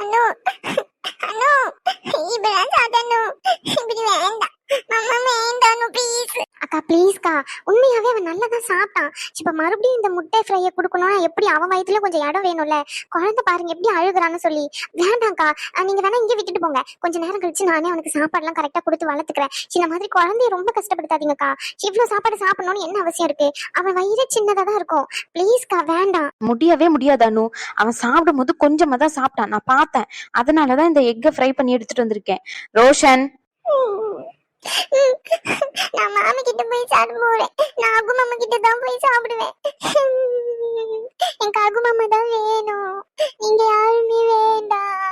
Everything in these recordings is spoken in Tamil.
அனு அனு இப்படிலாம் சாப்பிடணும். இப்படி வேண்டாம் மாமா, வேண்டாம் ப்ளீஸ். அக்கா ப்ளீஸ்க்கா, உண்மையாவே அவன் நல்லா தான் சாப்பிட்டான். இப்ப மறுபடியும் இந்த முட்டை ஃப்ரையை கொடுக்கணும்னா எப்படி? அவன் வயிற்றுல கொஞ்சம் இடம் வேணும்ல. குழந்தை பாருங்க எப்படி அழுகுறான்னு சொல்லி. வேண்டாம்க்கா, நீங்க வேணா இங்கே விட்டுட்டு போங்க. கொஞ்ச நேரம் கழிச்சு நானே அவனுக்கு சாப்பாடுலாம் கரெக்டா கொடுத்து வளர்த்துக்கிறேன். இந்த மாதிரி குழந்தைய ரொம்ப கஷ்டப்படுத்தாதீங்கக்கா. இவ்வளவு சாப்பாடு சாப்பிடணும்னு என்ன அவசியம் இருக்கு? அவன் வயிறு சின்னதா தான் இருக்கும். ப்ளீஸ்க்கா வேண்டாம். முடியவே முடியாது அனு. அவன் சாப்பிடும் போது கொஞ்சமா தான் சாப்பிட்டான், நான் பார்த்தேன். அதனாலதான் இந்த எக்கை ஃப்ரை பண்ணி எடுத்துட்டு வந்திருக்கேன். ரோஷன், நான் மாமி கிட்ட போய் சாப்பிட போறேன். நான் அகு மாமா கிட்ட தான் போய் சாப்பிடுவேன். எனக்கு அகு மாமா தான் வேணும். நீங்க யாருமே வேண்டாம்.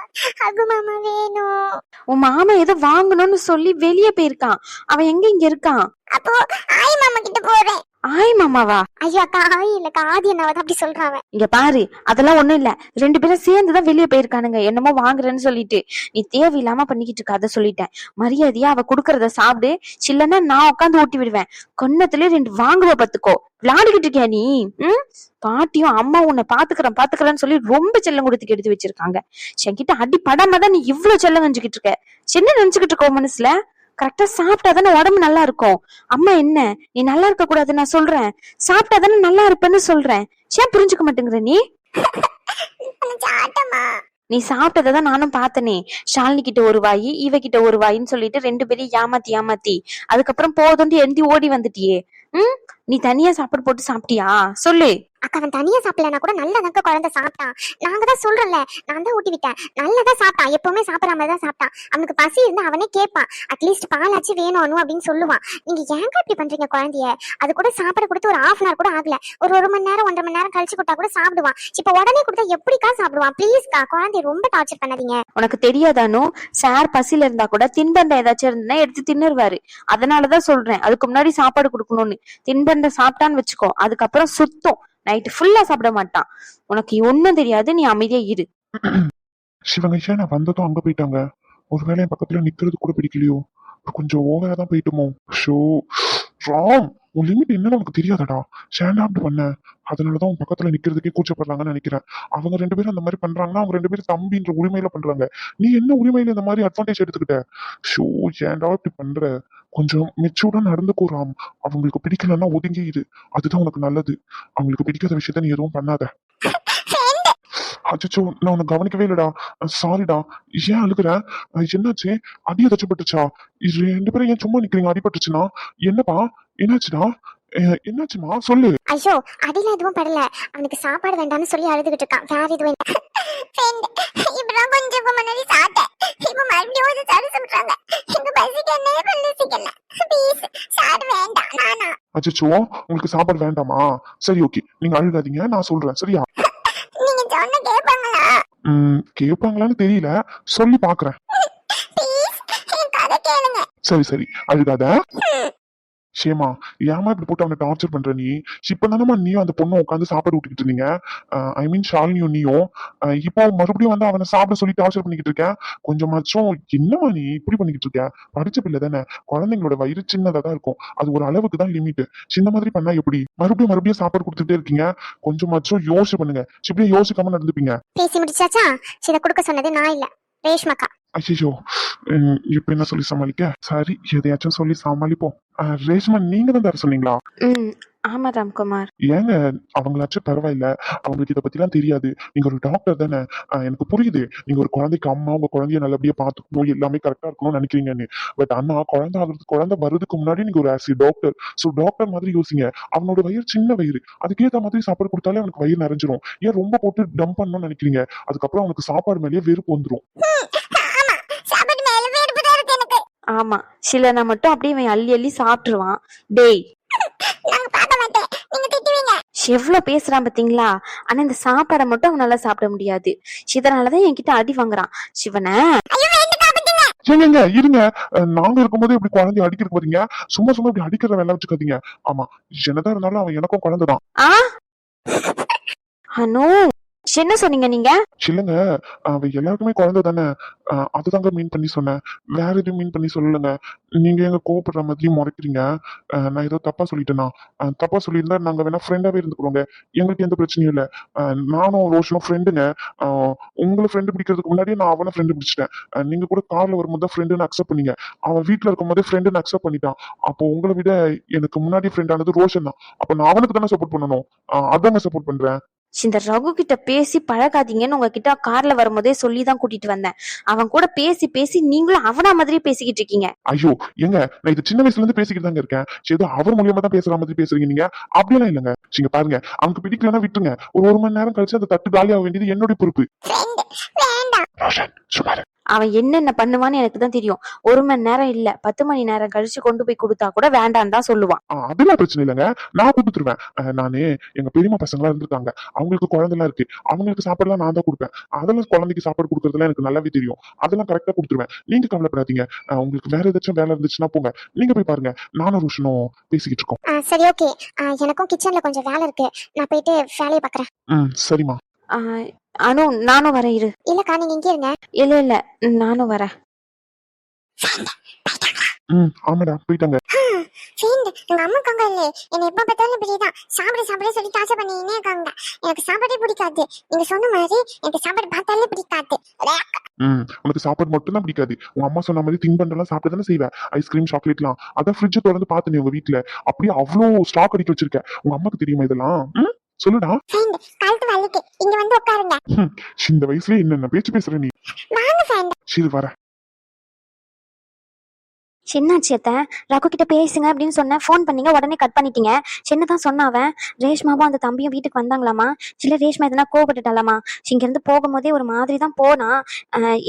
அகு மாமா வேணும். உன் மாமா ஏதோ வாங்கணும்னு சொல்லி வெளியே போயிருக்கான். அவன் எங்க இங்க இருக்கான்? அப்போ ஆய் மாமா கிட்ட போறேன். ஆய் மாமாவா? ஐயோ அக்கா, ஆய் இல்லக்கா, ஆதி அண்ணாவதான் அப்படி சொல்றாங்க. இங்க பாரு, அதெல்லாம் ஒண்ணும் இல்ல. 2 பேரும் சேர்ந்துதான் வெளியே போயிருக்கானுங்க என்னமோ வாங்குறேன்னு சொல்லிட்டு. நீ தேவையில்லாம பண்ணிக்கிட்டு இருக்க, அதை சொல்லிட்டேன். மரியாதையா அவ குடுக்கறத சாப்பிடு. சில்லன்னா நான் உட்காந்து ஊட்டி விடுவேன். கொன்னத்துல 2 வாங்குவ பத்துக்கோ. விளையாடிக்கிட்டு இருக்கியா நீ? பாட்டியும் அம்மா உன்னை பாத்துக்கிறேன்னு சொல்லி ரொம்ப செல்லம் கொடுத்துக்கு எடுத்து வச்சிருக்காங்க. என்கிட்ட அடி படாம தான் நீ இவ்வளவு செல்லம் நினைச்சுக்கிட்டு இருக்க. என்ன நினைச்சுக்கிட்டு இருக்கோ மனசுல? கரெக்டா சாப்பிட்டாதானே உடம்பு நல்லா இருக்கும். அம்மா என்ன நீ நல்லா இருக்க கூடாது நான் சொல்றேன். சாப்பிட்டாதானே நல்லா இருப்பேன்னு சொல்றேன். ஏன் புரிஞ்சுக்க மாட்டேங்கிற நீ? நீ சாப்பிட்டதான் நானும் பார்த்தனே. ஷாலினி கிட்ட ஒரு வாயி, இவகிட்ட ஒரு வாயின்னு சொல்லிட்டு 2 பேரையும் ஏமாத்தி அதுக்கப்புறம் போதும்னு எழுந்தி ஓடி வந்துட்டியே. நீ தனியா சாப்பாடு போட்டு சாப்பிட்டியா? சொல்லு. அக்கா, அவன் தனியா சாப்பிடலன்னா கூட நல்லதாக்க குழந்தை சாப்பிட்டான். நாங்க தான் சொல்றோம்ல, நான் தான் ஊட்டி விட்டேன். நல்லதான் சாப்பிட்டான். எப்பவுமே சாப்பிடற மாதிரி தான் சாப்பிட்டான். அவனுக்கு பசி இருந்தா அவனே கேட்பான். அட்லீஸ்ட் பாலாச்சு வேணும் அப்படின்னு சொல்லுவான். நீங்க ஏங்க இப்படி பண்றீங்க குழந்தைய? அது கூட சாப்பாடு கொடுத்து ஒரு 1/2 hour கூட ஆகல. ஒரு மணி நேரம் 1.5 மணி நேரம் கழிச்சு கொடுத்தா கூட சாப்பிடுவான். இப்ப உடனே கொடுத்தா எப்படிக்கா சாப்பிடுவான்? ப்ளீஸ்க்கா, குழந்தைய ரொம்ப டார்ச்சர் பண்ணாதீங்க. உனக்கு தெரியாதானோ, சார் பசியில இருந்தா கூட தின்பண்டம் ஏதாச்சும் இருந்தா எடுத்து தின்னுருவாரு. அதனாலதான் சொல்றேன், அதுக்கு முன்னாடி சாப்பாடு கொடுக்கணும்னு. தின்பண்டம் சாப்பிட்டான்னு வச்சுக்கோ, அதுக்கப்புறம் சுத்தம் நைட்டு ஃபுல்லா சாப்பிட மாட்டான். உனக்கு ஒன்னும் தெரியாது, நீ அமைதியா இரு. சிவங்க நான் வந்ததும் அங்க போயிட்டாங்க. ஒருவேளை என் பக்கத்துல நிக்கிறது கூட பிடிக்கலையோ? கொஞ்சம் ஓவரா தான் போயிட்டுமோ? ஷோ ராம், உன் லிமிட் என்னன்னு உனக்கு தெரியாதடா. ஷேண்டா அப்படி பண்ண, அதனாலதான் உன் பக்கத்துல நிக்கிறதுக்கே கூச்சப்படுறாங்கன்னு நினைக்கிறேன். அவங்க 2 பேரும் அந்த மாதிரி பண்றாங்கன்னா அவங்க 2 பேரும் தம்பின்ற உரிமையில பண்றாங்க. நீ என்ன உரிமையில இந்த மாதிரி அட்வான்டேஜ் எடுத்துக்கிட்ட? ஷோ ஏன்டா இப்படி பண்ற? கொஞ்சம் மெச்சூர்டா நடந்துக்கூறாம். அவங்களுக்கு பிடிக்கலன்னா ஒதுங்கி இரு, அதுதான் உனக்கு நல்லது. அவங்களுக்கு பிடிக்காத விஷயத்த நீ எதுவும் பண்ணாத. அச்சோ, நான் உன்னை கவனிக்கவே இல்லடா. சாரிடா. ஏன் அழுகுற? என்னாச்சு? அடி ஏதாச்சும் 2 பேரும் ஏன் சும்மா நிக்கிறீங்க? அடிபட்டுச்சுன்னா என்னப்பா? என்னாச்சுடா? என்னாச்சுமா சொல்லு. ஐயோ, அடியில எதுவும் படல. அவனுக்கு சாப்பாடு வேண்டாம்னு சொல்லி அழுதுகிட்டு இருக்கான். வேற எதுவும் இப்பதான் கொஞ்சம் முன்னாடி சாப்பிட்டேன். இப்ப மறுபடியும் ஒரு சாடு சொல்றாங்க. எங்க பசிக்கன்னே பல்லிசிக்கல. ப்ளீஸ் சாடு வேண்டாம். நானா? அச்சோ, உங்களுக்கு சாப்பாடு வேண்டாமா? சரி, ஓகே, நீங்க அழுகாதீங்க, நான் சொல்றேன் சரியா? நீங்க சொன்ன கேட்பாங்களா? கேட்பாங்களான்னு தெரியல, சொல்லி பாக்குறேன். ப்ளீஸ் என் கதை கேளுங்க. சரி அழுகாத. ஷேமா, ஏமா இப்படி போட்டு அவனை டார்ச்சர் பண்ற நீ? இப்பதானமா நீயும் அந்த பொண்ணு உட்காந்து சாப்பாடு விட்டுக்கிட்டு இருந்தீங்க. ஐ மீன் ஷாலினியும் நீயும். இப்போ மறுபடியும் வந்து அவனை சாப்பிட சொல்லி டார்ச்சர் பண்ணிக்கிட்டு இருக்கேன். கொஞ்சமாச்சும் என்னமா நீ இப்படி பண்ணிக்கிட்டு இருக்க? படிச்ச பிள்ளை தானே, குழந்தைங்களோட வயிறு சின்னதா தான் இருக்கும். அது ஒரு அளவுக்கு தான் லிமிட். சின்ன மாதிரி பண்ணா எப்படி? மறுபடியும் சாப்பாடு கொடுத்துட்டே இருக்கீங்க. கொஞ்சமாச்சும் யோசிச்சு பண்ணுங்க. இப்படியே யோசிக்காம நடந்துப்பீங்க. பேசி முடிச்சாச்சா? இதை கொடுக்க சொன்னது நான் இல்ல, ரேஷ்மாக்கா. ஐயோ, இப்ப என்ன சொல்லி சமாளிக்க? சரி, எதையாச்சும் சொல்லி சமாளிப்போம். ரேஷ்மா, நீங்க தான் தர சொன்னீங்களா? ஆமா ராம்குமார். ஏங்க, அவங்களாச்சும் பரவாயில்ல, அவங்களுக்கு இதை பத்தி எல்லாம் தெரியாது. நீங்க ஒரு டாக்டர் தானே, எனக்கு புரியுது. நீங்க ஒரு குழந்தைக்கு அம்மா, உங்க குழந்தைய நல்லபடியா பாத்துக்கணும், எல்லாமே கரெக்டா இருக்கணும்னு நினைக்கிறீங்கன்னு. பட் அண்ணா, குழந்தை வர்றதுக்கு முன்னாடி நீங்க ஒரு ஆஸ் டாக்டர், சோ டாக்டர் மாதிரி யோசிங்க. அவனோட வயிறு சின்ன வயிறு, அதுக்கேற்ற மாதிரி சாப்பாடு கொடுத்தாலே அவனுக்கு வயிறு நிறைஞ்சிரும். ஏன் ரொம்ப போட்டு டம்ப் பண்ணணும்னு நினைக்கிறீங்க? அதுக்கப்புறம் அவனுக்கு சாப்பாடு மேலேயே வெறுப்பு வந்துடும். ஆமா, சிலனை மட்டும் அப்படியே இவன் அள்ளி சாப்பிட்டுருவான். டேய், எவ்வளவு பேசுறான் பாத்தீங்களா? ஆனா இந்த சாப்பாடை மட்டும் அவனால சாப்பிட முடியாது. இதனாலதான் என்கிட்ட அடி வாங்குறான். சிவனை ஏங்க இருங்க, நாங்க இருக்கும்போது இப்படி குழந்தைய அடிக்கிறதுக்கு போறீங்க? சும்மா இப்படி அடிக்கிற வேலை வச்சுக்காதீங்க. ஆமா, என்னதான் இருந்தாலும் அவன் எனக்கும் குழந்தைதான். அனு, என்ன சொன்னீங்க நீங்க? இல்லைங்க, அவ எல்லாருக்குமே குழந்தை தானே, அதுதாங்க மீன் பண்ணி சொன்னேன். வேற எதுவும் மீன் பண்ணி சொல்லலைங்க. நீங்க எங்க கோவப்படுற மாதிரி முறைக்கிறீங்க. நான் ஏதோ தப்பா சொல்லிட்டேனா? தப்பா சொல்லியிருந்தா நாங்க வேணா ஃப்ரெண்டாவே இருந்துக்கிறோங்க. எங்களுக்கு எந்த பிரச்சனையும் இல்லை. நானும் ரோஷனும் ஃப்ரெண்டுங்க. உங்களை ஃப்ரெண்டு பிடிக்கிறதுக்கு முன்னாடியே நான் அவனை ஃப்ரெண்டு பிடிச்சிட்டேன். நீங்க கூட கார்ல வரும்போது தான் ஃப்ரெண்டுன்னு அக்செப்ட் பண்ணீங்க. அவன் வீட்டுல இருக்கும் போதே ஃப்ரெண்டுன்னு அக்செப்ட் பண்ணிட்டான். அப்போ உங்களை விட எனக்கு முன்னாடி ஃப்ரெண்ட் ஆனது ரோஷன் தான். அப்ப நான் அவனுக்கு தானே சப்போர்ட் பண்ணணும். அதாங்க சப்போர்ட் பண்றேன். இந்த ரகு கிட்ட பேசி பழகாதீங்கன்னு உங்ககிட்ட கார்ல வரும்போதே சொல்லிதான் கூட்டிட்டு வந்தேன். அவன் கூட பேசி பேசி நீங்களும் அவனா மாதிரியே பேசிக்கிட்டு இருக்கீங்க. ஐயோ ஏங்க, நான் இது சின்ன வயசுல இருந்து பேசிக்கிட்டு தாங்க இருக்கேன். ஏதோ அவர் மூலியமா தான் பேசுற மாதிரி பேசுறீங்க நீங்க. அப்படியெல்லாம் இல்லைங்க. நீங்க பாருங்க, அவனுக்கு பிடிக்கலன்னா விட்டுருங்க. ஒரு மணி நேரம் கழிச்சு அந்த தட்டு காலியாக வேண்டியது என்னுடைய பொறுப்பு. வேண்டாம். ரோஷன் சும்மா இரு. அவன் என்னென்ன பண்ணுவான்னு எனக்கு தான் தெரியும். 1 மணி நேரம் இல்ல 10 மணி நேரம் கழிச்சு கொண்டு போய் கொடுத்தா கூட வேண்டான்னு தான் சொல்லுவான். அதெல்லாம் பிரச்சனை இல்லைங்க, நான் கொடுத்துருவேன். நானு எங்க பெரியம்மா பசங்களா இருந்திருக்காங்க. அவங்களுக்கு குழந்தைலாம் இருக்கு. அவங்களுக்கு சாப்பாடுலாம் நான் தான் கொடுப்பேன். அதெல்லாம் குழந்தைக்கு சாப்பாடு கொடுக்கறதுலாம் எனக்கு நல்லாவே தெரியும். அதெல்லாம் கரெக்டா கொடுத்துருவேன். நீங்க கவலைப்படாதீங்க. உங்களுக்கு வேற ஏதாச்சும் வேலை இருந்துச்சுன்னா போங்க. நீங்க போய் பாருங்க. நானும் ரோஷனும் பேசிக்கிட்டு இருக்கோம். சரி ஓகே. எனக்கும் கிச்சன்ல கொஞ்சம் வேலை இருக்கு. நான் போயிட்டு வேலையை பாக்குறேன். சரிம்மா. அனு நானும் வரேன் இரு. இல்லக்கா நீங்க இங்கே இருங்க. இல்ல நானும் வரேன். ஆமாடா போயிட்டாங்க. ஃப்ரெண்ட், எங்க அம்மா இருக்காங்க இல்ல, என்னை எப்ப பார்த்தாலும் இப்படிதான் சாப்பிட சொல்லி ஆசை பண்ணினே இருக்காங்க. எனக்கு சாப்பாடே பிடிக்காது. நீங்க சொன்ன மாதிரி எனக்கு சாப்பாடு பார்த்தாலே பிடிக்காது. உனக்கு சாப்பாடு மட்டும் தான் பிடிக்காது. உங்க அம்மா சொன்ன மாதிரி தின்பண்டெல்லாம் சாப்பிட்டு தானே செய்வேன். ஐஸ்கிரீம் சாக்லேட்லாம் அதான் ஃப்ரிட்ஜ் திறந்து பார்த்து நீ உங்க வீட்டுல அப்படியே அவ்வளோ ஸ்டாக் அடிக்க வச்சிருக்க. உங்க அம்மாக்கு தெரியுமா இதெல்லாம்? சொல்லுடா. ஃப்ரெண்ட், கழுத்து வலிக்கு, இங்க வந்து உட்காருங்க. இந்த வயசுல என்னென்ன பேச்சு பேசுற நீ? வாங்க ஃப்ரெண்ட். சரி வர. சின்னாச்சு அத்தை, ரகு கிட்ட பேசுங்க அப்படின்னு சொன்னேன். ஃபோன் பண்ணீங்க, உடனே கட் பண்ணிட்டீங்க. சின்னதான் சொன்ன அவன். ரேஷ்மாவும் அந்த தம்பியும் வீட்டுக்கு வந்தாங்களாமா. சில ரேஷ்மா எதனா கோவப்பட்டுட்டாலாமா. இங்க இருந்து போகும்போதே ஒரு மாதிரி தான் போனா.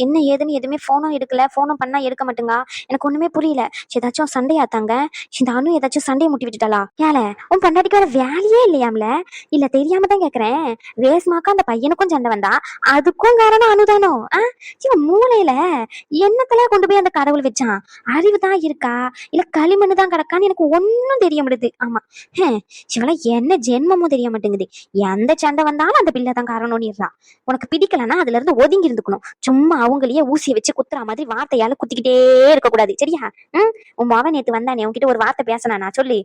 என்ன ஏதுன்னு எதுவுமே ஃபோனும் எடுக்கல. ஃபோனும் பண்ணா எடுக்க மாட்டேங்க. எனக்கு ஒண்ணுமே புரியல. ஏதாச்சும் சண்டையாத்தாங்க. இந்த அனு ஏதாச்சும் சண்டையை முட்டி விட்டுட்டாளா? ஏல உன் பொண்டாட்டிக்கு வேற வேலையே இல்லையாம்ல? இல்ல தெரியாம தான் கேக்குறேன். ரேஷ்மாக்கா அந்த பையனுக்கும் சண்டை வந்தா அதுக்கும் காரணம் அனுதானோ? இவன் மூளையில என்னத்துல கொண்டு போய் அந்த கடவுள் வச்சான்? அறிவு இருக்கா இல்ல களிமண்ணு தான் கிடக்கான்னு எனக்கு ஒன்னும் தெரிய மாட்டேது. ஆமா, சிவல என்ன ஜென்மமும் தெரிய மாட்டேங்குது. எந்த சண்டை வந்தாலும் அந்த பிள்ளை தான் காரணம்னுறா. உனக்கு பிடிக்கலன்னா அதுல இருந்து ஒதுங்கி இருந்துக்கணும். சும்மா அவங்களையே ஊசியை வச்சு குத்துற மாதிரி வார்த்தையால குத்திக்கிட்டே இருக்க கூடாது, சரியா? உன் மவன் நேத்து வந்தானே, உன்கிட்ட ஒரு வார்த்தை பேசினா சொல்லி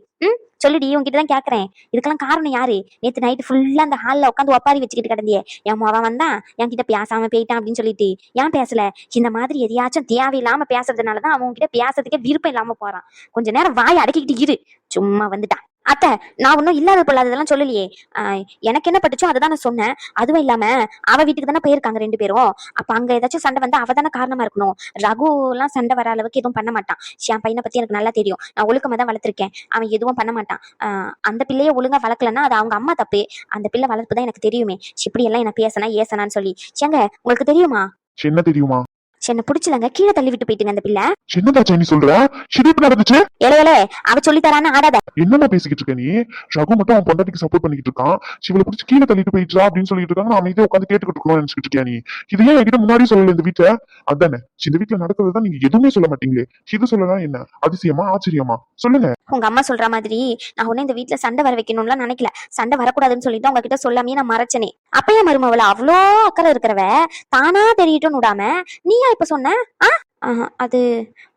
சொல்லிடி, உங்ககிட்ட தான் கேக்குறேன். இதுக்கெல்லாம் காரணம் யாரு? நேத்து நைட்டு ஃபுல்லா அந்த ஹால்ல உட்காந்து ஒப்பாரி வச்சுக்கிட்டு கிடந்தியே. என் மவன் வந்தான், என்கிட்ட பேசாம போயிட்டான் அப்படின்னு சொல்லிட்டு ஏன் பேசல? இந்த மாதிரி எதையாச்சும் தேவையில்லாம பேசுறதுனாலதான் அவன் கிட்ட பேசுறதுக்கே விருப்பம் இல்லாம போறான். கொஞ்ச நேரம் வாயை அடக்கிக்கிட்டு இரு. சும்மா வந்துட்டான். அத்தை, நான் ஒன்னும் இல்லாத பொல்லாததெல்லாம் சொல்லலையே. எனக்கு என்ன பட்டுச்சோ அதை தானே சொன்னேன். அதுவும் இல்லாம அவ வீட்டுக்கு தானே போயிருக்காங்க 2 பேரும். அப்ப அங்க ஏதாச்சும் சண்டை வந்தா அவ தானே காரணமா இருக்கணும். ரகு எல்லாம் சண்டை வர அளவுக்கு எதுவும் பண்ண மாட்டான். என் பையனை பத்தி எனக்கு நல்லா தெரியும். நான் ஒழுக்கமா தான் வளர்த்திருக்கேன். அவன் எதுவும் பண்ண மாட்டான். அந்த பிள்ளைய ஒழுங்கா வளர்க்கலன்னா அது அவங்க அம்மா தப்பு. அந்த பிள்ளை வளர்ப்பு தான் எனக்கு தெரியுமே. இப்படி எல்லாம் என்ன பேசனா ஏசனான்னு சொல்லி ஏங்க உங்களுக்கு தெரியுமா? என்ன தெரியுமா? என்ன பிடிச்சலங்க, கீழே தள்ளி விட்டு போயிட்டுங்க அந்த பிள்ளை. என்னடா நீ சொல்ற? சிரிப்பு நடந்துச்சு. ஏலே அவ சொல்லி தரான்னு ஆடாத. என்னடா பேசிக்கிட்டு இருக்க நீ? ரகு மட்டும் அவன் பொண்டாட்டிக்கு சப்போர்ட் பண்ணிக்கிட்டு இருக்கான். சிவலை பிடிச்சி கீழே தள்ளிட்டு போயிடுறா அப்படின்னு சொல்லிட்டு இருக்காங்க. நான் அமைதியா உட்காந்து கேட்டுக்கிட்டு இருக்கணும்னு நினைச்சிட்டு இருக்கியா நீ? இது ஏன் என்கிட்ட முன்னாடி சொல்லல இந்த வீட்டுல? அதானே இந்த வீட்டுல நடக்கிறதுதான் நீங்க எதுவுமே சொல்ல மாட்டீங்களே. இது சொல்லலாம் என்ன அதிசயமா ஆச்சரியமா? சொல்லுங்க. உங்க அம்மா சொல்ற மாதிரி நான் ஒன்னும் இந்த வீட்டுல சண்டை வர வைக்கணும்லாம் நினைக்கல. சண்டை வரக்கூடாதுன்னு சொல்லிட்டு உங்ககிட்ட சொல்லாமே நான் மறைச்சனே. அப்பயே மருமவள அவ்வளோ அக்கறை இருக்கிறவ தானா தெரியட்டும் விடாம நீயா இப்ப சொன்ன? அது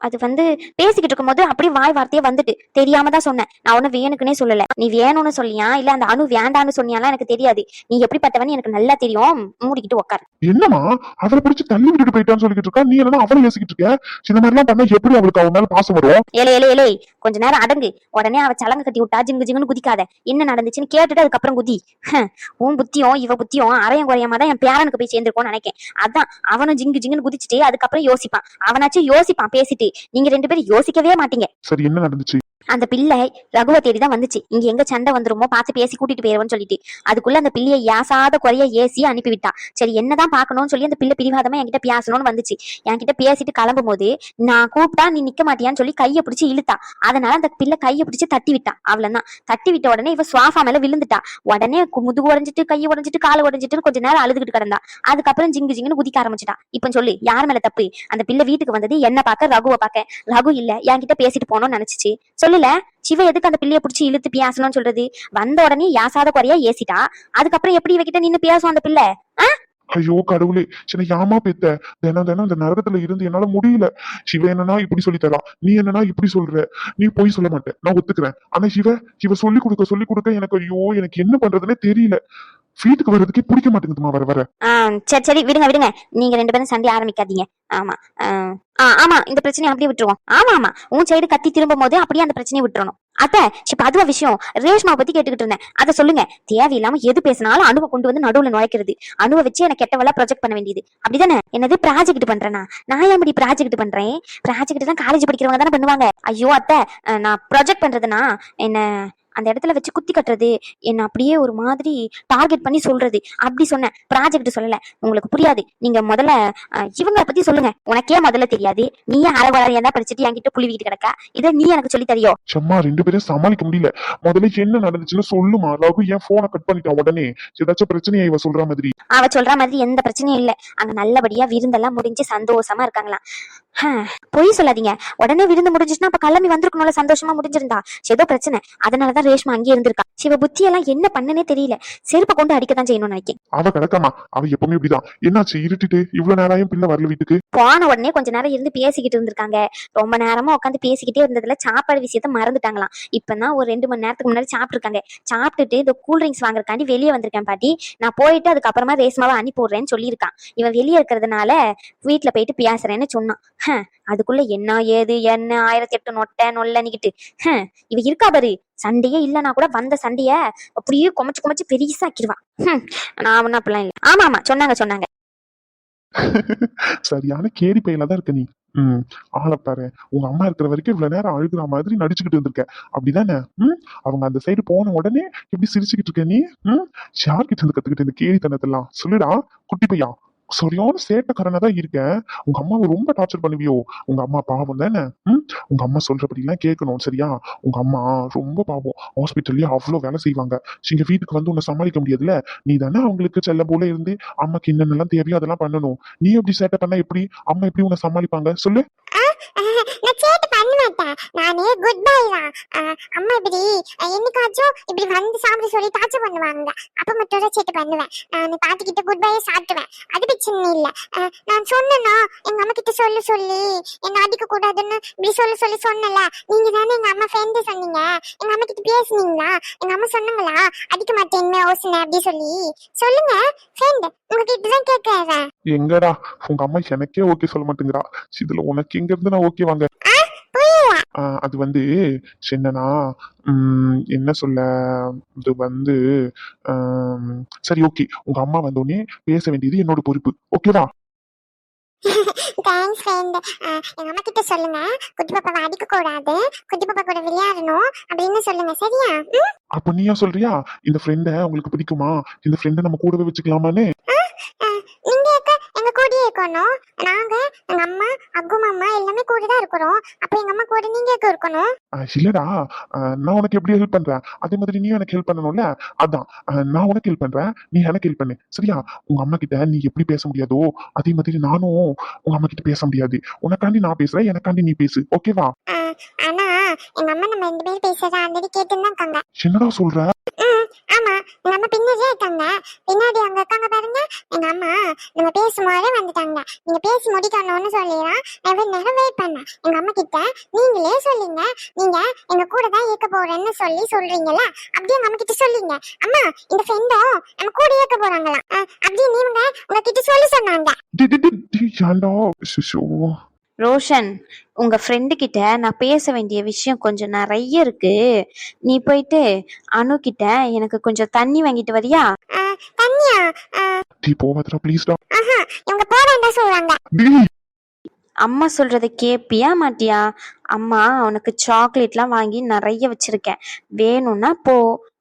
அது வந்து பேசிக்கிட்டு இருக்கும் போது அப்படி வாய் வார்த்தையே வந்துட்டு தெரியாம தான் சொன்னேன். நான் ஒண்ணு வேணுக்குன்னே சொல்லல. நீ வேணும்னு சொல்லியா இல்ல அந்த அனு வேண்டான்னு சொன்னியாலாம் எனக்கு தெரியாது. நீ எப்படிப்பட்டவன்னு எனக்கு நல்லா தெரியும். மூடிக்கிட்டு உட்காரு. என்னமா அவளை பிடிச்சி தள்ளி விட்டுட்டு போயிட்டான்னு சொல்லிட்டு இருக்கா? நீ என்ன அவளை யோசிக்கிட்டு இருக்க? இந்த மாதிரி எல்லாம் பண்ணா எப்படி அவளுக்கு அவன் மேல பாசம் வரும்? ஏலே கொஞ்ச நேரம் அடங்கு. உடனே அவ சலங்க கட்டி விட்டா ஜிங்கு ஜிங்குன்னு குதிக்காத. என்ன நடந்துச்சுன்னு கேட்டுட்டு அதுக்கப்புறம் குதி. உன் புத்தியும் இவ புத்தியும் அரையம் குறையமா தான் என் பேரனுக்கு போய் சேர்ந்திருக்கோம்னு நினைக்கேன். அதான் அவனும் ஜிங்கு ஜிங்குன்னு குதிச்சுட்டு அதுக்கப்புறம் யோசிப்பான். அவனாச்சும் யோசிப்பான் பேசிட்டு. நீங்க 2 பேரும் யோசிக்கவே மாட்டீங்க. சரி என்ன நடந்துச்சு? அந்த பிள்ளை ரகுவை தேடி தான் வந்துச்சு. இங்க எங்க சண்டை வந்துருமோ பார்த்து பேசி கூட்டிட்டு போயிருவோன்னு சொல்லிட்டு அதுக்குள்ள அந்த பிள்ளையை ஏசாத குறைய ஏசி அனுப்பிவிட்டா. சரி என்னதான் பாக்கணும்னு சொல்லி அந்த பிள்ளை பிடிவாதமா என்கிட்ட பேசணும்னு வந்துச்சு. என்கிட்ட பேசிட்டு கிளம்பும் போது நான் கூப்பிட்டா நீ நிக்க மாட்டியான்னு சொல்லி கையை பிடிச்சி இழுத்தா. அதனால அந்த பிள்ளை கையை பிடிச்சி தட்டி விட்டா. அவ்வளவுதான். தட்டி விட்ட உடனே இவ சுவாஃபா மேல விழுந்துட்டா. உடனே முதுகு உடைஞ்சிட்டு கையை உடைஞ்சிட்டு காலை உடைஞ்சிட்டு கொஞ்ச நேரம் அழுதுகிட்டு கிடந்தா. அதுக்கப்புறம் ஜிங்கு ஜிங்குன்னு குதிக்க ஆரம்பிச்சிட்டா. இப்ப சொல்லு யார் மேல தப்பு? அந்த பிள்ளை வீட்டுக்கு வந்தது என்ன பார்க்க ரகுவை பார்க்க. ரகு இல்ல என்கிட்ட பேசிட்டு போனோம்னு நினைச்சிச்சு. சொல்லுல சிவ எதுக்கு அந்த பிள்ளைய பிடிச்சி இழுத்து பேசணும்னு சொல்றது? வந்த உடனே யாசாத குறையா ஏசிட்டா. அதுக்கப்புறம் எப்படி இவகிட்ட நின்னு பேசும் அந்த பிள்ளை? ஐயோ கடவுளே, சின்ன ஏமா பெத்த? தினம் தினம் இந்த நரகத்துல இருந்து என்னால முடியல. சிவ என்னன்னா இப்படி சொல்லி தரா, நீ என்னன்னா இப்படி சொல்ற. நீ போய் சொல்ல மாட்டேன், நான் ஒத்துக்கிறேன். ஆனா இவ சொல்லி கொடுக்க எனக்கு ஐயோ எனக்கு என்ன பண்றதுன்னே தெரியல. வீட்டுக்கு வர்றதுக்கே பிடிக்க மாட்டேங்குதுமா வர வர. சரி சரி விடுங்க விடுங்க, நீங்க 2 பேரும் சண்டை ஆரம்பிக்காதீங்க. ஆமா ஆமா, இந்த பிரச்சனையை அப்படியே விட்டுருவோம். ஆமா ஆமா, உன் சைடு கத்தி திரும்பும் போது அப்படியே அந்த பிரச்சனையை விட்டுறணும். அத்தை இப்ப அதுவா விஷயம், ரேஷ்மா பத்தி கேட்டுக்கிட்டு இருந்தேன். அதை சொல்லுங்க. தேவையில்லாம எது பேசினாலும் அணுவை கொண்டு வந்து நடுவுல நுழைக்கிறது, அணுவை வச்சு எனக்கு கெட்டவெல்லாம் ப்ரொஜெக்ட் பண்ண வேண்டியது அப்படிதானே? என்னது ப்ராஜெக்ட் பண்றேனா? நான் ஏன் இப்படி ப்ராஜெக்ட் பண்றேன்? ப்ராஜெக்ட் தான் காலேஜ் படிக்கிறவங்க தானே பண்ணுவாங்க. ஐயோ அத்தை, நான் ப்ரொஜெக்ட் பண்றதுன்னா என்ன அந்த இடத்துல வச்சு குத்தி கட்டுறது, என்ன அப்படியே ஒரு மாதிரி டார்கெட் பண்ணி சொல்றது, அப்படி சொன்னேன். ப்ராஜெக்ட் சொல்லல. உங்களுக்கு புரியாது. நீங்க முதல்ல இவங்களை பத்தி சொல்லுங்க. உனக்கே முதல்ல தெரியாது, நீயே அறவரையா தான் படிச்சுட்டு என்கிட்ட புளிவிக்கிட்டு கிடக்கா. இதை நீ எனக்கு சொல்லி தரியோ? சும்மா 2 பேரும் சமாளிக்க முடியல. முதல்ல என்ன நடந்துச்சுன்னு சொல்லுமா. ரகு ஏன் போனை கட் பண்ணிட்டான் உடனே? ஏதாச்சும் பிரச்சனையா இவ சொல்ற மாதிரி? அவ சொல்ற மாதிரி எந்த பிரச்சனையும் இல்ல. அங்க நல்லபடியா விருந்தெல்லாம் முடிஞ்சு சந்தோஷமா இருக்காங்களாம். பொய் சொல்லாதீங்க. உடனே விருந்து முடிஞ்சுச்சுன்னா அப்ப கிளம்பி வந்திருக்கணும்ல, சந்தோஷமா முடிஞ்சிருந்தா. ஏதோ பிரச்சனை, அதனாலதான் ரேஷ்மா அங்கேயே இருந்திருக்கா. சிவ புத்தி எல்லாம் என்ன பண்ணனே தெரியல. செருப்பை கொண்டு அடிக்கத்தான் செய்யணும்னு நினைக்கிறேன். அவ கிடக்காமா, அவ எப்பவுமே இப்படிதான். என்னாச்சு இருட்டுட்டு இவ்வளவு நேரம் பிள்ளை வரல வீட்டுக்கு? போன உடனே கொஞ்ச நேரம் இருந்து பேசிக்கிட்டு இருந்திருக்காங்க. ரொம்ப நேரமா உட்காந்து பேசிக்கிட்டே இருந்ததுல சாப்பாடு விஷயத்த மறந்துட்டாங்களாம். இப்பதான் ஒரு 2 மணி நேரத்துக்கு முன்னாடி சாப்பிட்டுருக்காங்க. சாப்பிட்டுட்டு இந்த கூல் ட்ரிங்க்ஸ் வாங்குறதுக்காண்டி வெளியே வந்திருக்கேன் பாட்டி, நான் போயிட்டு அதுக்கப்புறமா ரேஷ்மாவை அனுப்பி விடுறேன்னு சொல்லியிருக்கான். இவன் வெளியே இருக்கிறதுனால வீட்டுல போயிட்டு பேசுறேன்னு சொன்னான். அதுக்குள்ள என்ன ஏது என்ன 1008 நொட்டை நொல்லனிக்கிட்டு இவ இருக்கா பாரு. சண்டையே இல்லைன்னா கூட வந்த சண்டைய அப்படியே குமைச்சு குமைச்சு பெருசாக்கிடுவா. நான் ஒன்னும் அப்படிலாம் இல்லை. ஆமா ஆமா சொன்னாங்க. சரியான கேடி பையில தான் இருக்க நீ. ஆளப்பாரு, உங்க அம்மா இருக்கிற வரைக்கும் இவ்வளவு நேரம் அழுகுற மாதிரி நடிச்சுக்கிட்டு இருந்திருக்க அப்படிதானே? அவங்க அந்த சைடு போன உடனே எப்படி சிரிச்சுக்கிட்டு இருக்க நீ? யார்கிட்ட இருந்து கத்துக்கிட்டு இந்த கேடித்தனத்தெல்லாம் சொல்லுடா குட்டி பையா. சரியான சேட்டக்காரனா தான் இருக்கேன். உங்க அம்மாவை ரொம்ப டார்ச்சர் பண்ணுவியோ? உங்க அம்மா பாவம் தானே. உங்க அம்மா சொல்றபடி எல்லாம் கேட்கணும் சரியா? உங்க அம்மா ரொம்ப பாவம். ஹாஸ்பிட்டல்லயே அவ்வளவு வேலை செய்வாங்க. இங்க வீட்டுக்கு வந்து உன்னை சமாளிக்க முடியாதுல்ல. நீ தானே அவங்களுக்கு செல்ல போல இருந்து அம்மாக்கு என்னென்னலாம் தேவையோ அதெல்லாம் பண்ணணும். நீ எப்படி சேட்டை பண்ணா எப்படி அம்மா எப்படி உன்னை சமாளிப்பாங்க சொல்லு? நான் சேட்டை பண்ண மாட்டேன். நானே குட் பை தான். அம்மா இப்படி என்னைக்காச்சும் இப்படி வந்து சாப்பிட சொல்லி டார்ச்சர் பண்ணுவாங்க. அப்ப மட்டும் தான் சேட்டை பண்ணுவேன். நான் பாட்டிக்கிட்ட குட் பை சாப்பிடுவேன். அது பிரச்சனை இல்ல. நான் சொன்னேன்னா எங்க அம்மா கிட்ட சொல்லி என்ன அடிக்க கூடாதுன்னு இப்படி சொல்லி சொன்னல. நீங்க தானே எங்க அம்மா ஃப்ரெண்டு சொன்னீங்க. எங்க அம்மா கிட்ட பேசுனீங்களா? எங்க அம்மா சொன்னாங்களா அடிக்க மாட்டேன்னு யோசனை அப்படி சொல்லுங்க ஃப்ரெண்ட். உங்ககிட்ட தான் கேட்கறேன். எங்கடா உங்க அம்மா எனக்கே ஓகே சொல்ல மாட்டேங்கிறா. இதுல உனக்கு எங்க இருந்து நான் ஓகே வாங்க? அது வந்து என்னன்னா என்ன சொல்ல, இது வந்து சரி ஓகே. உங்க அம்மா வந்தோடனே பேச வேண்டியது என்னோட பொறுப்பு. ஓகேவா? Thanks friend. எங்க அம்மா கிட்ட சொல்லுங்க குட்டி பாப்பாவை அடிக்க கூடாது, குட்டி பாப்பா கூட விளையாடணும் அப்படின்னு சொல்லுங்க சரியா? அப்ப நீயா சொல்றியா இந்த ஃப்ரெண்ட உங்களுக்கு பிடிக்குமா? இந்த ஃப்ரெண்ட நம்ம கூடவே வச்சுக்கலாமான்னு? நீங்க எங்க கூடயே இருக்கணும். நாங்க எங்க அம்மா அக்கு மாமா எல்லாமே கூட தான் இருக்கிறோம். அப்ப எங்க அம்மா கூட நீங்க இருக்கணும். இல்லடா, நான் உனக்கு எப்படி ஹெல்ப் பண்றேன் அதே மாதிரி நீ எனக்கு ஹெல்ப் பண்ணணும்ல. அதான் நான் உனக்கு ஹெல்ப் பண்றேன், நீ எனக்கு ஹெல்ப் பண்ணு சரியா? உங்க அம்மா கிட்ட நீ எப்படி பேச முடியாதோ அதே மாதிரி நானும் உங்க அம்மா கிட்ட பேச முடியாது. உனக்காண்டி நான் பேசுறேன், எனக்காண்டி நீ பேசு. ஓகேவா? ஆனா எங்க அம்மா நம்ம 2 பேரும் பேசுறத ஆல்ரெடி கேட்டுதான் இருக்காங்க. என்னடா சொல்ற? ஆமா, எங்க அம்மா பின்னாடியே இருக்காங்க. பின்னாடி அங்க இருக்காங்க பாருங்க. எங்க அம்மா நம்ம பேசும்போதே வந்துட்டாங்க. நீங்க பேசி முடிக்கணும்னு சொல்லிடலாம். நான் நேரம் வெயிட் பண்ணேன். எங்க அம்மா கிட்ட நீங்களே சொல்லுங்க, நீங்க எங்க கூட தான் இருக்க போறேன்னு சொல்றீங்கல்ல, அப்படியே எங்க அம்மா கிட்ட சொல்லுங்க. அம்மா இந்த ஃப்ரெண்டும் நம்ம கூட இருக்க போறாங்களாம் அப்படின்னு நீங்க உங்ககிட்ட சொன்னாங்க. ரோஷன், உங்க ஃப்ரெண்டு கிட்ட நான் பேச வேண்டிய விஷயம் கொஞ்சம் நிறைய இருக்கு. நீ போயிட்டு அனு கிட்ட எனக்கு கொஞ்சம் தண்ணி வாங்கிட்டு வரியா? தண்ணியா? நீ போவாதடா ப்ளீஸ்டா. இவங்க போறேன்னு சொல்றாங்க. அம்மா சொல்றத கேப்பியா மாட்டியா? அம்மா உனக்கு சாக்லேட்லாம் வாங்கி நிறைய வச்சிருக்கேன், வேணும்னா போ,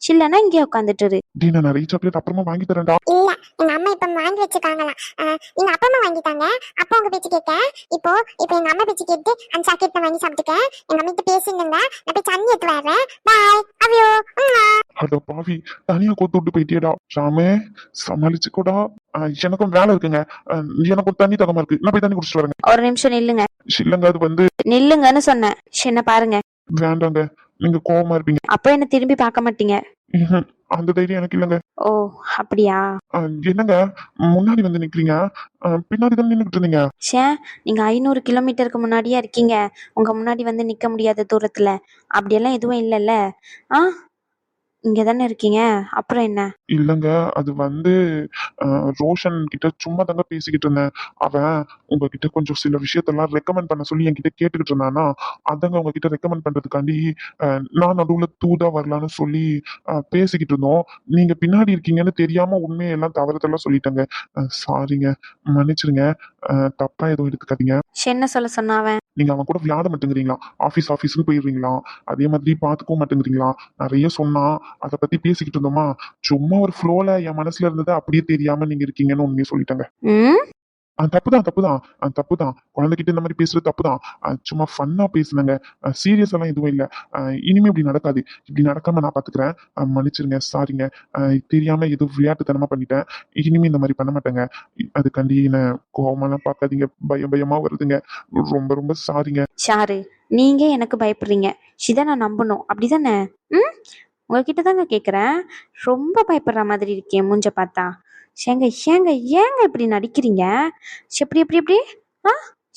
இல்லைன்னா இங்கே உட்காந்துட்டு இரு. நான் நிறைய சாக்லேட் அப்புறமா வாங்கி தரேன்டா. இல்ல எங்க அம்மா இப்ப வாங்கி வச்சிருக்காங்களாம். எங்க அப்பா அம்மா வாங்கிட்டாங்க. அப்பா உங்க பேச்சு கேட்க இப்போ எங்க அம்மா பேச்சு கேட்டு அந்த சாக்லேட் வாங்கி சாப்பிட்டுக்கேன். எங்க அம்மா கிட்ட பேசிருங்க. நான் போய் தண்ணி எடுத்து வரேன். பாய். அவ்யோ. அட பாவி, தனியா கோத்து விட்டு போயிட்டியடா. சாமே சமாளிச்சுக்கோடா. எனக்கும் வேலை இருக்குங்க. எனக்கும் தண்ணி தகமா இருக்கு, நான் போய் தண்ணி குடிச்சிட்டு வரேங்க. ஒரு நிமிஷம் நில்லுங்க. இல்லங்க அது வந்து நில்லுங்கன்னு சொன்னேன். என்ன பாருங்க. வேண்டாங்க, நீங்க கோவமா இருப்பீங்க. அப்ப என்ன திரும்பி பார்க்க மாட்டீங்க. அந்த தைரியம் எனக்கு இல்லைங்க. ஓ, அப்படியா? என்னங்க முன்னாடி வந்து நிக்கிறீங்க? பின்னாடி தான் நின்னுகிட்டு இருந்தீங்க. ச்சே, நீங்க 500 கிலோமீட்டருக்கு முன்னாடியா இருக்கீங்க. உங்க முன்னாடி வந்து நிக்க முடியாத தூரத்துல. அப்படியெல்லாம் எதுவும் இல்லைல்ல? ஆ, இங்க தானே இருக்கீங்க. அப்புறம் என்ன? இல்லங்க, அது வந்து ரோஷன் கிட்ட சும்மா தாங்க பேசிக்கிட்டு இருந்தேன். அவன் உங்ககிட்ட கொஞ்சம் சில விஷயத்தெல்லாம் ரெக்கமெண்ட் பண்ண சொல்லி என்கிட்ட கேட்டுக்கிட்டு இருந்தானா, அதாங்க உங்ககிட்ட ரெக்கமெண்ட் பண்றதுக்காண்டி நான் நடுவுல தூதா வரலான்னு சொல்லி பேசிக்கிட்டு இருந்தோம். நீங்க பின்னாடி இருக்கீங்கன்னு தெரியாம உண்மையெல்லாம் தவறுதலா சொல்லிட்டேங்க. சாரிங்க, மன்னிச்சிருங்க. தப்பா எதுவும் எடுத்துக்காதீங்க. என்ன சொல்ல சொன்னா அவன்? நீங்க அவன் கூட விளையாட மாட்டேங்கிறீங்களா? ஆஃபீஸ்ன்னு போயிடுறீங்களா? அதே மாதிரி பார்த்துக்கவும் மாட்டேங்கிறீங்களா? நெறைய சொன்னா, அத பத்தி பேசிக்கிட்டு இருந்தோமா, சும்மா ஒரு ஃப்ளோல என் மனசுல இருந்தது அப்படியே தெரியாம நீங்க இருக்கீங்கன்னு உண்மைய சொல்லிட்டேங்க. ம். தப்புதான். தப்புதான். குழந்தைகிட்ட இந்த மாதிரி பேசுறது தப்புதான். சும்மா ஃபன்னா பேசுனேங்க. சீரியஸ் எல்லாம் எதுவும் இல்ல. இனிமே இப்படி நடக்காது. இப்படி நடக்காம நான் பாத்துக்கிறேன். மன்னிச்சிருங்க. சாரிங்க. தெரியாம ஏதோ விளையாட்டுத்தனமா பண்ணிட்டேன். இனிமே இந்த மாதிரி பண்ண மாட்டேங்க. அதுக்காண்டி என்ன கோவமாலாம் பார்க்காதீங்க. பயமா வருதுங்க. ரொம்ப ரொம்ப சாரிங்க. ஷாரு, நீங்க எனக்கு பயப்படுறீங்க. இதை நான் நம்பணும், அப்படிதானே? ம். உங்ககிட்ட தாங்க கேக்குறேன். ரொம்ப பயப்படுற மாதிரி இருக்கேன் மூஞ்ச பார்த்தா. ஏங்க ஏங்க ஏங்க இப்படி நடிக்கிறீங்க? எப்படி எப்படி எப்படி? ஆ,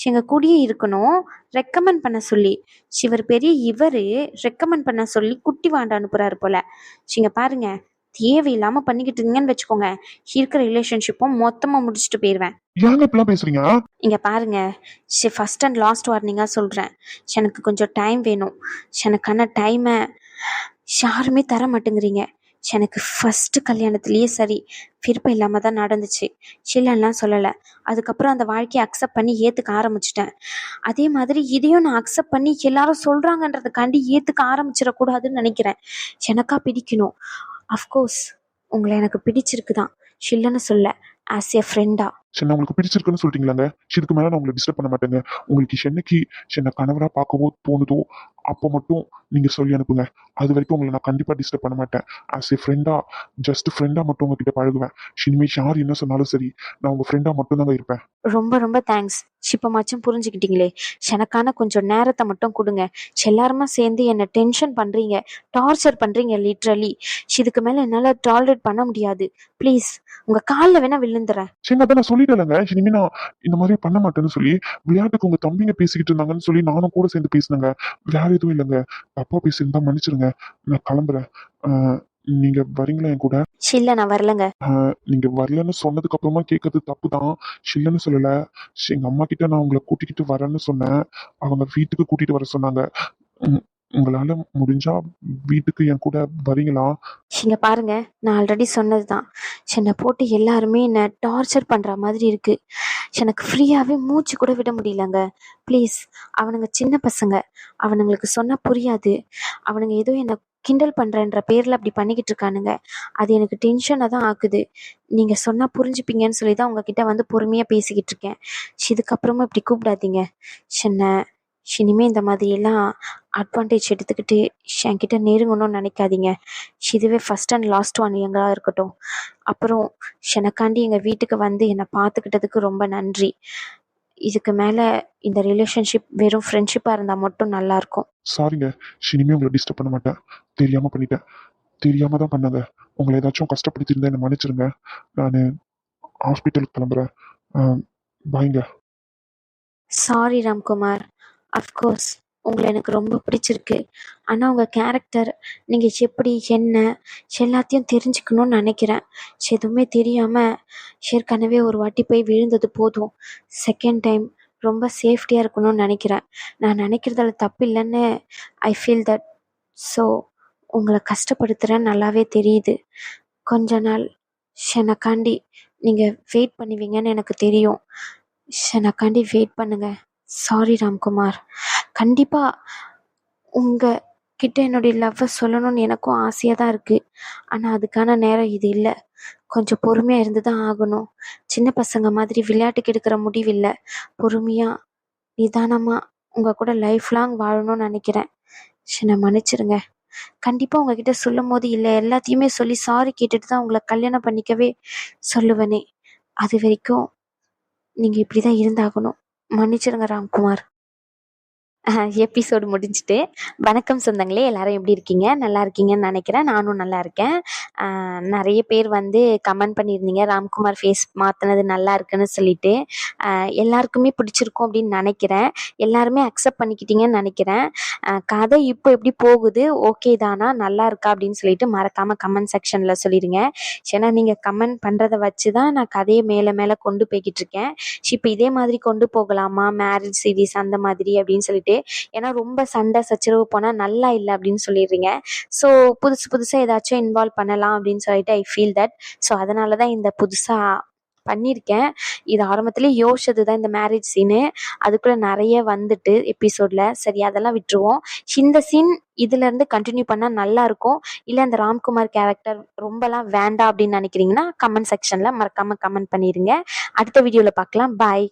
எங்க கூடயே இருக்கணும் ரெக்கமெண்ட் பண்ண சொல்லி. இவர் பெரிய இவரு ரெக்கமெண்ட் பண்ண சொல்லி குட்டி வாண்ட அனுப்புறாரு போல. இங்க பாருங்க, தேவையில்லாம பண்ணிக்கிட்டு இருங்கன்னு வச்சுக்கோங்க, இருக்கிற ரிலேஷன்ஷிப்பும் மொத்தமா முடிச்சுட்டு போயிடுவேன். ஏங்க இப்படிலாம் பேசுறீங்க? இங்க பாருங்க, ஃபர்ஸ்ட் அண்ட் லாஸ்ட் வார்னிங்கா சொல்றேன். எனக்கு கொஞ்சம் டைம் வேணும். எனக்கான டைமை யாருமே தர மாட்டேங்கிறீங்க. எனக்கு ஃபர்ஸ்ட் கல்யாணத்துலயே சரி, விருப்பம் இல்லாம தான் நடந்துச்சு. இல்லைன்னா சொல்லலை. அதுக்கப்புறம் அந்த வாழ்க்கையை அக்செப்ட் பண்ணி ஏற்றுக்க ஆரம்பிச்சிட்டேன். அதே மாதிரி இதையும் நான் அக்செப்ட் பண்ணி எல்லாரும் சொல்றாங்கன்றதுக்காண்டி ஏற்றுக்க ஆரம்பிச்சிடக்கூடாதுன்னு நினைக்கிறேன். எனக்கா பிடிக்கணும். அஃப்கோர்ஸ் உங்களை எனக்கு பிடிச்சிருக்கு தான், இல்லைன்னு சொல்ல. ஆஸ் எ ஃப்ரெண்டா. சரி, உங்களுக்கு பிடிச்சிருக்குன்னு சொல்லிட்டீங்களாங்க. இதுக்கு மேல நான் உங்களை டிஸ்டர்ப் பண்ண மாட்டேங்க. உங்களுக்கு என்னைக்கு என்ன கணவரா பார்க்கவோ தோணுதோ அப்போ மட்டும் நீங்க சொல்லி அனுப்புங்க. அது வரைக்கும் உங்களை நான் கண்டிப்பா டிஸ்டர்ப் பண்ண மாட்டேன். ஆஸ் எ ஃப்ரெண்டா, ஜஸ்ட் ஃப்ரெண்டா மட்டும் உங்ககிட்ட பழகுவேன். இனிமே யார் என்ன சொன்னாலும் சரி, நான் உங்க ஃப்ரெண்டா மட்டும் தாங்க இருப்பேன். ரொம்ப ரொம்ப தேங்க்ஸ். இப்பமாச்சும் புரிஞ்சுக்கிட்டீங்களே. எனக்கான கொஞ்சம் நேரத்தை மட்டும் கொடுங்க. எல்லாருமா சேர்ந்து என்னை டென்ஷன் பண்றீங்க, டார்ச்சர் பண்றீங்க லிட்ரலி. இதுக்கு மேல என்னால டாலரேட் பண்ண முடியாது. ப்ளீஸ், உங்க காலில் வேணா விழுந்துறேன். சரி, அதான் நான் சொல்லிட்டேன்லங்க. இனிமே நான் இந்த மாதிரி பண்ண மாட்டேன்னு சொல்லி, விளையாட்டுக்கு உங்க தம்பிங்க பேசிக்கிட்டு இருந்தாங்கன்னு சொல்லி நானும் கூட சேர்ந்து பேசினேங்க. வேற எதுவும் இல்லைங்க. தப்பா பேசியிருந்தா மன்னிச்சிருங்க. நான் கிளம்புறேன். நீங்க வரீங்களா என் கூட? இல்ல, நான் வரலங்க. நீங்க வரலன்னு சொன்னதுக்கு அப்புறமா கேட்கறது தப்புதான். இல்லைன்னு சொல்லல. எங்க அம்மா கிட்ட நான் உங்களை கூட்டிக்கிட்டு வரேன்னு சொன்னேன். அவங்க வீட்டுக்கு கூட்டிட்டு வர சொன்னாங்க. உங்களால முடிஞ்சா வீட்டுக்கு என் கூட வரீங்களா? இங்க பாருங்க, நான் ஆல்ரெடி சொன்னதுதான். என்னை போட்டு எல்லாருமே என்னை டார்ச்சர் பண்ற மாதிரி இருக்கு. எனக்கு ஃப்ரீயாவே மூச்சு கூட விட முடியலங்க. ப்ளீஸ், அவனுங்க சின்ன பசங்க, அவனுங்களுக்கு சொன்னா புரியாது. அவனுங்க ஏதோ என்னை கிண்டல் பண்றேன்ற பேர்ல அப்படி பண்ணிக்கிட்டு இருக்கானுங்க. அது எனக்கு டென்ஷனை தான் ஆக்குது. நீங்க சொன்னா புரிஞ்சுப்பீங்கன்னு சொல்லி தான் உங்ககிட்ட வந்து பொறுமையா பேசிக்கிட்டு இருக்கேன். இதுக்கப்புறமா இப்படி கூப்பிடாதீங்க என்ன. இனிமே இந்த மாதிரி எல்லாம் அட்வான்டேஜ் எடுத்துக்கிட்டு என்கிட்ட நெருங்கணும்னு நினைக்காதீங்க. இதுவே ஃபர்ஸ்ட் அண்ட் லாஸ்ட் ஒன் எங்களா இருக்கட்டும். அப்புறம் எனக்காண்டி எங்கள் வீட்டுக்கு வந்து என்னை பார்த்துக்கிட்டதுக்கு ரொம்ப நன்றி. இதுக்கு மேலே இந்த ரிலேஷன்ஷிப் வெறும் ஃப்ரெண்ட்ஷிப்பாக இருந்தால் மட்டும் நல்லாயிருக்கும். சாரிங்க. இனிமே உங்களை டிஸ்டர்ப் பண்ண மாட்டேன். தெரியாம பண்ணிட்டேன். தெரியாம தான் பண்ணாங்க. உங்களை ஏதாச்சும் கஷ்டப்படுத்தியிருந்தா என்ன மன்னிச்சிருங்க. நான் ஹாஸ்பிட்டலுக்கு கிளம்புறேன். பாய்ங்க. சாரி ராம்குமார். அஃப்கோர்ஸ் உங்களை எனக்கு ரொம்ப பிடிச்சிருக்கு. ஆனால் உங்கள் கேரக்டர், நீங்கள் எப்படி என்ன எல்லாத்தையும் தெரிஞ்சுக்கணும்னு நினைக்கிறேன். எதுவுமே தெரியாமல் ஏற்கனவே ஒரு வாட்டி போய் விழுந்தது போதும். செகண்ட் டைம் ரொம்ப சேஃப்டியாக இருக்கணும்னு நினைக்கிறேன். நான் நினைக்கிறதுல தப்பு இல்லைன்னு ஐ ஃபீல் தட். ஸோ உங்களை கஷ்டப்படுத்துகிறேன்னு நல்லாவே தெரியுது. கொஞ்ச நாள் எனக்காண்டி நீங்கள் வெயிட் பண்ணுவீங்கன்னு எனக்கு தெரியும். எனக்காண்டி வெயிட் பண்ணுங்க. சாரி ராம்குமார். கண்டிப்பா உங்க கிட்ட என்னுடைய லவ்வை சொல்லணும்னு எனக்கும் ஆசையாக தான் இருக்கு. ஆனால் அதுக்கான நேரம் இது இல்லை. கொஞ்சம் பொறுமையாக இருந்து தான் ஆகணும். சின்ன பசங்க மாதிரி விளையாட்டுக்கு எடுக்கிற முடிவு இல்லை. பொறுமையாக நிதானமாக உங்கள் கூட லைஃப் லாங் வாழணும்னு நினைக்கிறேன். என்னை மன்னிச்சிருங்க. கண்டிப்பாக உங்ககிட்ட சொல்லும் போது இல்லை எல்லாத்தையுமே சொல்லி சாரி கேட்டுட்டு தான் உங்களை கல்யாணம் பண்ணிக்கவே சொல்லுவேனே. அது வரைக்கும் நீங்கள் இப்படி தான் இருந்தாகணும். மன்னிச்சிருங்க ராம்குமார். எபிசோடு முடிஞ்சுட்டு வணக்கம் சொந்தங்களே, எல்லாரும் எப்படி இருக்கீங்க? நல்லா இருக்கீங்கன்னு நினைக்கிறேன். நானும் நல்லா இருக்கேன். நிறைய பேர் வந்து கமெண்ட் பண்ணியிருந்தீங்க ராம்குமார் ஃபேஸ் மாற்றினது நல்லா இருக்குன்னு சொல்லிட்டு. எல்லாருக்குமே பிடிச்சிருக்கும் அப்படின்னு நினைக்கிறேன். எல்லாருமே அக்செப்ட் பண்ணிக்கிட்டீங்கன்னு நினைக்கிறேன். கதை இப்போ எப்படி போகுது, ஓகே தானா, நல்லா இருக்கா அப்படின்னு சொல்லிட்டு மறக்காமல் கமெண்ட் செக்ஷனில் சொல்லிடுங்க. ஏன்னா நீங்கள் கமெண்ட் பண்ணுறதை வச்சு தான் நான் கதையை மேலே மேலே கொண்டு போய்கிட்டு இருக்கேன். இப்போ இதே மாதிரி கொண்டு போகலாமா மேரேஜ் சீரிஸ் அந்த மாதிரி அப்படின்னு சொல்லிட்டு, ஏன்னா ரொம்ப சண்டை சச்சரவு போனால் நல்லா இல்லை அப்படின்னு சொல்லிடுறீங்க. ஸோ புதுசாக ஏதாச்சும் இன்வால்வ் பண்ணலாம் அப்படின்னு சொல்லிட்டு ஐ ஃபீல் தட். ஸோ அதனால தான் இந்த புதுசாக பண்ணியிருக்கேன். இது ஆரம்பத்துலேயே யோசிச்சது தான் இந்த மேரேஜ் சீனு. அதுக்குள்ளே நிறைய வந்துட்டு எபிசோடில். சரி அதெல்லாம் விட்டுருவோம். இந்த சீன் இதுலேருந்து கண்டினியூ பண்ணால் நல்லாயிருக்கும். இல்லை அந்த ராம்குமார் கேரக்டர் ரொம்பலாம் வேண்டாம் அப்படின்னு நினைக்கிறீங்கன்னா கமெண்ட் செக்ஷனில் மறக்காமல் கமெண்ட் பண்ணிடுங்க. அடுத்த வீடியோவில் பார்க்கலாம். பாய்.